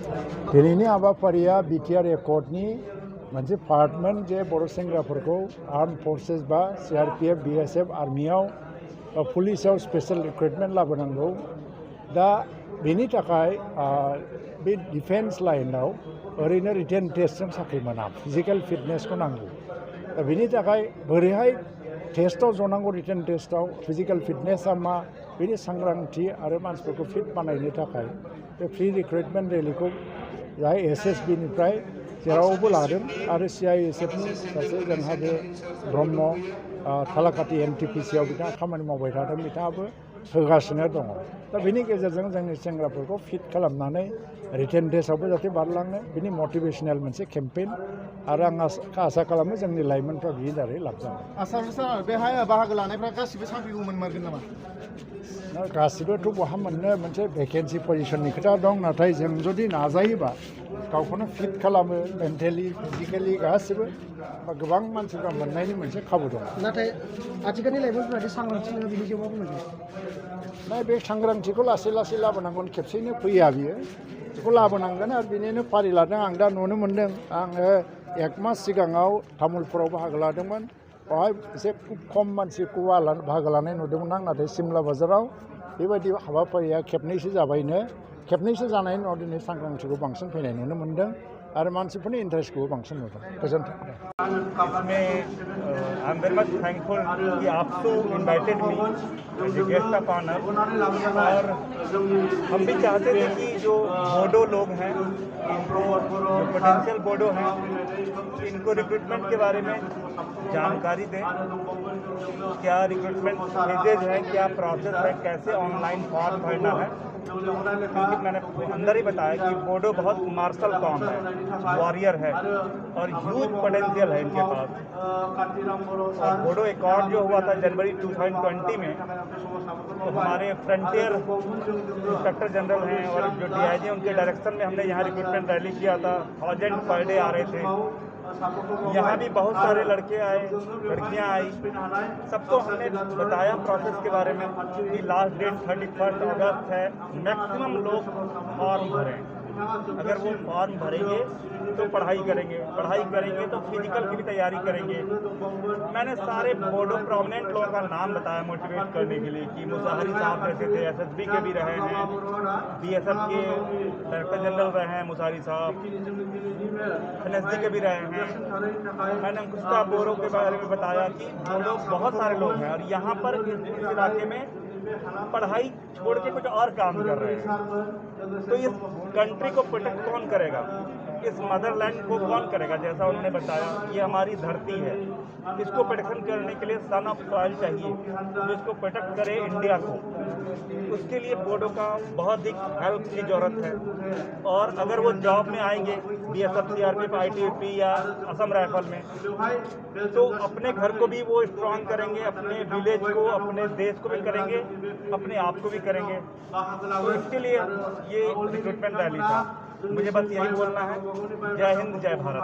दिनैनि हाबाफारिया बिटिआर एकर्डनि मोनसे पार्टमोन जे बर' सेंग्राफोरखौ आर्म फोर्सेस बा सीआरपीएफ बीएसएफ आर्मियाव बा पुलिसाव स्पेशल रिक्रुटमेंट लाबोनांगौ। दा बेनि थाखाय बे डिफेन्स लाइनाव ओरैनो रिटेन टेस्टजों साख्रि मोना, फिजिकल फिटनेसखौ नांगौ। दा बेनि थाखाय बोरैहाय टेस्टआव जनांगौ, रिटेन टेस्टआव फिजिकल फिटनेसा मा, बेनि सांग्रांथि आरो मानसिफोरखौ फिट बानायनो थाखाय बे फ्रि रिक्रुटमेंट रेलीखौ जाय एसएसबीनिफ्राय जेरावबो लादों आरो सीआईएसएफनि सासे जोंहा बे ब्रह्म थालाकाटी एनटीपीसीआव बिथाङा खामानि मावबाय थादों, बिथाङाबो होगासिनो दङ। दा बेनि गेजेरजों जोंनि सेंग्राफोरखौ फिट खालामनानै रिटेन टेस्टआवबो जाहाथे बारलाङो, बिनि मटिभेशनेल मोनसे केम्पेइन आरो आं आसा खालामो जोंनि लाइमोनफ्रा बिनि दारै लाब जागोन। आसाम सार बेहाय बाहागो लानायफ्रा गासिबो साख्रिखौ मोनमारगोन नामा? गासिबोथ' बहा मोननो, मोनसे भेकेन्सि पजिशननि खोथा दं। नाथाय जों जुदि नाजायोबा गावखौनो फिट खालामो, मेन्टेलि फिजिकेलि गासिबो गोबां मानसिफ्रा मोननायनि मोनसे खाबु दं। नाथाय आथिखालनि लाइमोनफोरा सांग्रांथि नङा, बिनि सायाव मा बुंगोन? बे सांग्रांथिखौ लासै लासै लाबोनांगोन, खेबसेयैनो फैया बियो, बेखौ लाबोनांगोन। आरो बेनिनो फारि लादों। आं दा नुनो मोन्दों, आङो 1 मास सिगाङाव तामुलपुराव बाहागो लादोंमोन। बेवहाय एसे खुब खम मानसिखौ बाहागो लानाय नुदोंमोन आं। नाथाय सिमला बाजाराव बेबायदि हाबाफारिया खेबनैसो जाबायनो, खेबनैसो जानायनि उनाव दिनै सांग्रांथिखौ बांसिन फैनाय नुनो मोन्दों आरो मानसिफोरनि इन्टारेस्टखौबो बांसिन नुदों। गोजोन्थों। इसमें I am very much thankful कि आपको invited me as a guest of honour. और हम भी चाहते थे कि जो बोडो लोग हैं, इनको जो पोटेंशियल बोडो हैं, इनको रिक्रूटमेंट के बारे में जानकारी दें। क्या रिक्रूटमेंट फेजेज है, क्या प्रोसेस है, कैसे ऑनलाइन फॉर्म भरना है। क्योंकि मैंने अंदर ही बताया कि बोडो बहुत मार्शल कॉम है, वॉरियर है और ह्यूज पोटेंशियल है इनके पास। और बोडो एकॉर्ड जो हुआ था जनवरी 2020 में, तो हमारे फ्रंटियर इंस्पेक्टर जनरल हैं और जो डीआईजी उनके डायरेक्शन में हमने यहाँ रिक्रूटमेंट रैली किया था। 1000 पर डे आ रहे थे। यहाँ भी बहुत सारे लड़के आए, लड़कियाँ आई, सबको हमने बताया प्रोसेस के बारे में कि लास्ट डेट 31 अगस्त है। मैक्सिमम लोग फॉर्म भरें। अगर वो फॉर्म भरेंगे तो पढ़ाई करेंगे तो फिजिकल की भी तैयारी करेंगे। मैंने सारे बोडो प्रोमिनेंट लोगों का नाम बताया मोटिवेट करने के लिए कि मुसाहरी साहब जैसे थे, एसएसबी के भी रहे हैं, बीएसएफ के डायरेक्टर जनरल रहे हैं मुसाहरी साहब, एनएसजी के भी रहे हैं। मैंने कुछ बोरो के बारे में बताया कि बोडो बहुत सारे लोग हैं और यहाँ पर इस इलाके में पढ़ाई छोड़ के कुछ और काम कर रहे हैं। तो इस कंट्री को प्रोटेक्ट कौन करेगा, इस मदरलैंड को कौन करेगा? जैसा उन्होंने बताया, ये हमारी धरती है, इसको प्रोटेक्शन करने के लिए सन ऑफ सॉइल चाहिए जो इसको प्रोटेक्ट करे इंडिया को। उसके लिए बोडो का बहुत ही हेल्प की ज़रूरत है। और अगर वो जॉब में आएंगे बीएसएफ, सीआरपीएफ, आईटीबीपी या असम राइफल में, तो अपने घर को भी वो स्ट्रॉन्ग करेंगे, अपने विलेज को, अपने देश को भी करेंगे, अपने आप को भी करेंगे। तो इसके लिए ये रिक्रूटमेंट रैली था। मुझे बस यही बोलना है। जय हिंद, जय भारत।